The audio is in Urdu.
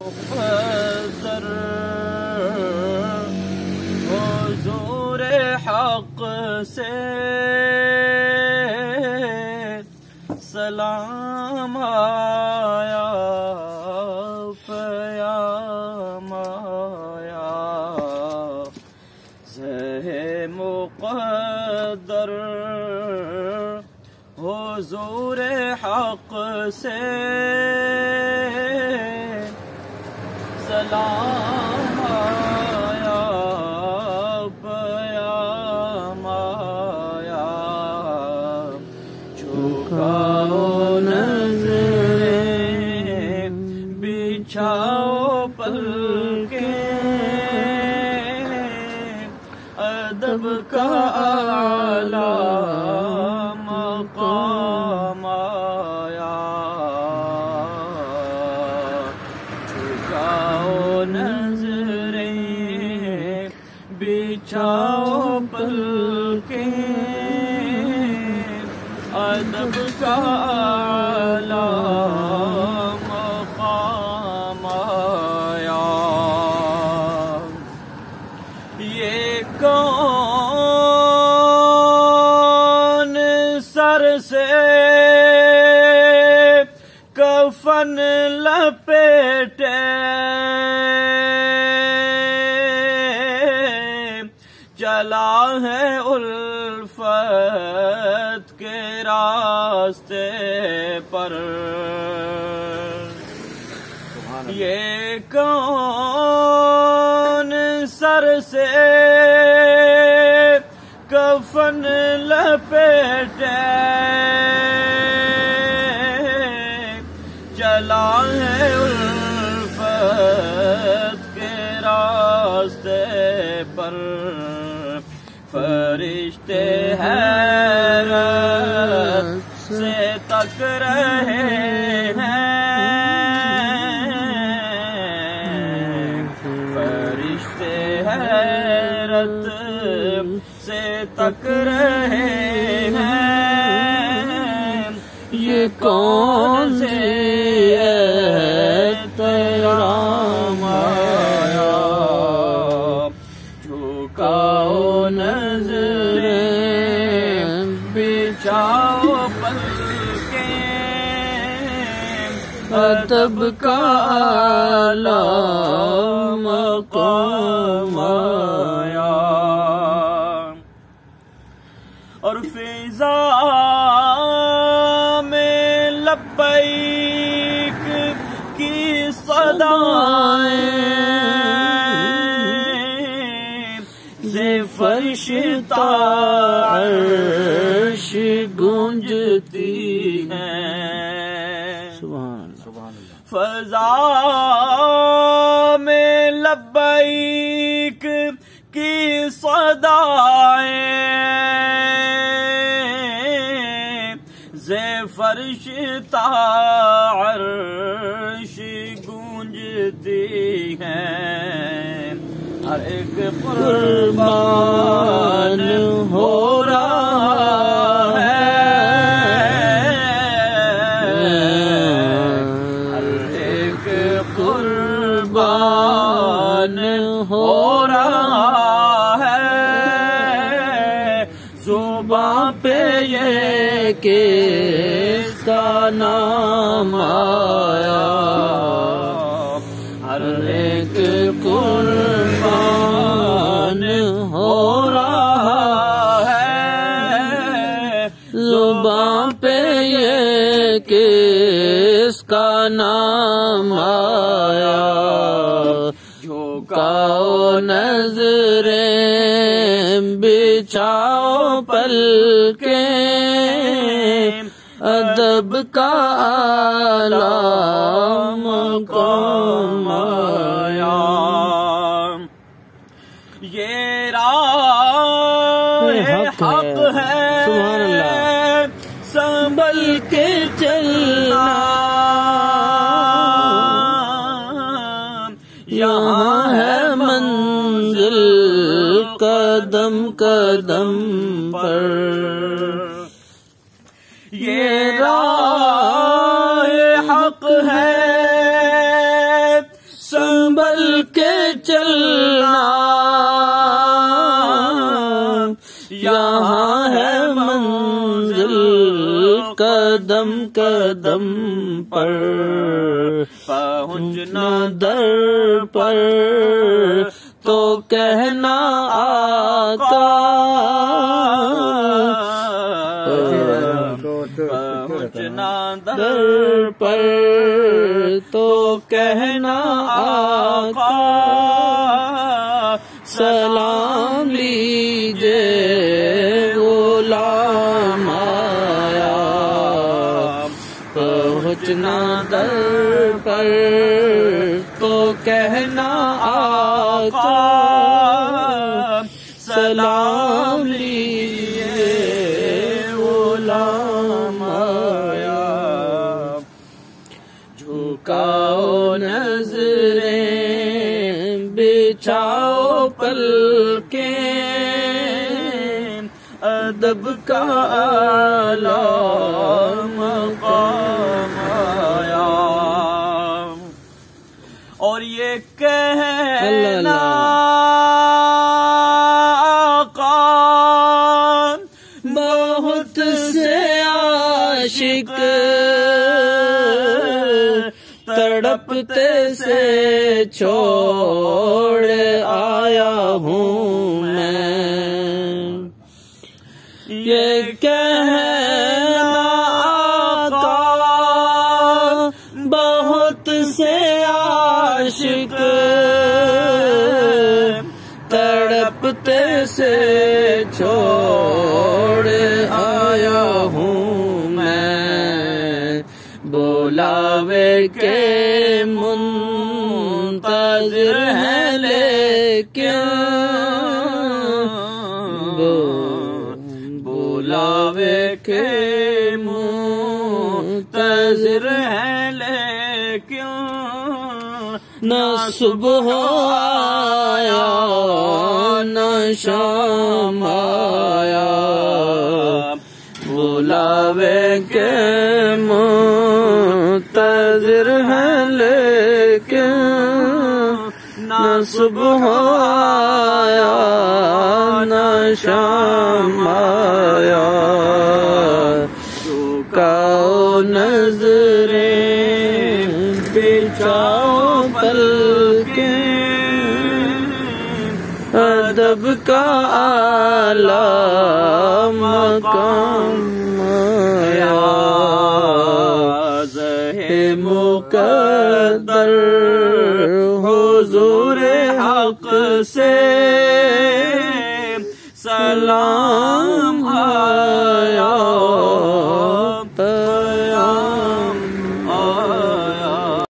مقدر حضور حق سے سلام آیا، پیام آیا، زہ مقدر حضور حق سے سلام آیا، پیام آیا، جھکاؤ نظریں، بچھاؤ پلکیں، ادب کا اعلیٰ مقام آیا، جھکاؤ نظریں، بچھاؤ پلکیں، ادب کا اعلیٰ مقام آیا۔ یہ کون سر سے کفن لپیٹے، چلا ہے الفت کے راستے پر، یہ کون سر سے کفن لپیٹے، چلا ہے الفت کے راستے پر، فرشتے حیرت سے تک رہے ہیں، فرشتے حیرت سے تک رہے ہیں، یہ کون سے احترام آیا، جھکاؤ نظریں، بچھاؤ پلکیں، ادب کا اعلیٰ مقام آیا۔ اور فضا میں لبیک کی صدائیں، سے فرش تا عرش گونجتی ہیں، فضا میں لبیک کی صدائیں، سے فرش تا عرش گونجتی ہیں، ہر ایک قربان ہو رہا ہے، ہر ایک قربان ہو رہا ہے، زباں پہ یہ کس کا نام آیا، ہر ایک قربان ہو رہا ہے، زباں پہ یہ کس کا نام آیا، جھکاؤ نظریں، بچھاؤ پلکیں، ادب کا اعلیٰ مقام آیا۔ یہ راہ حق ہے، سنبھل کے چلنا، یہاں ہے منزل قدم قدم پر، یہ راہ حق ہے قدم قدم پر پہنچنا در پر تو کہنا آقا پہنچنا در پر تو کہنا آقا سلام لیجے غلام آیا پہنچنا در پر تو کہنا آقا سلام لیجے غلام آیا جھکاؤ نظریں بچھاؤ پلکیں ادب کا اعلیٰ مقام آیا اور یہ کہنا آقا بہت سے عاشق تڑپتے سے چھوڑ آیا ہوں میں یہ کہنا آقا بہت سے عاشق تڑپتے سے چھوڑ آیا ہوں میں بلاوے کے منتظر ہیں لیکن بلاوے کے منتظر ہیں لیکن نہ صبح آیا نہ شام آیا بلاوے کے منتظر ہیں لیکن نہ صبح آیا نہ شام آیا جھکاؤ نظریں بچھاؤ پلکیں ادب کا اعلیٰ مقام آیا زہ مقدر حضور حق سے سلام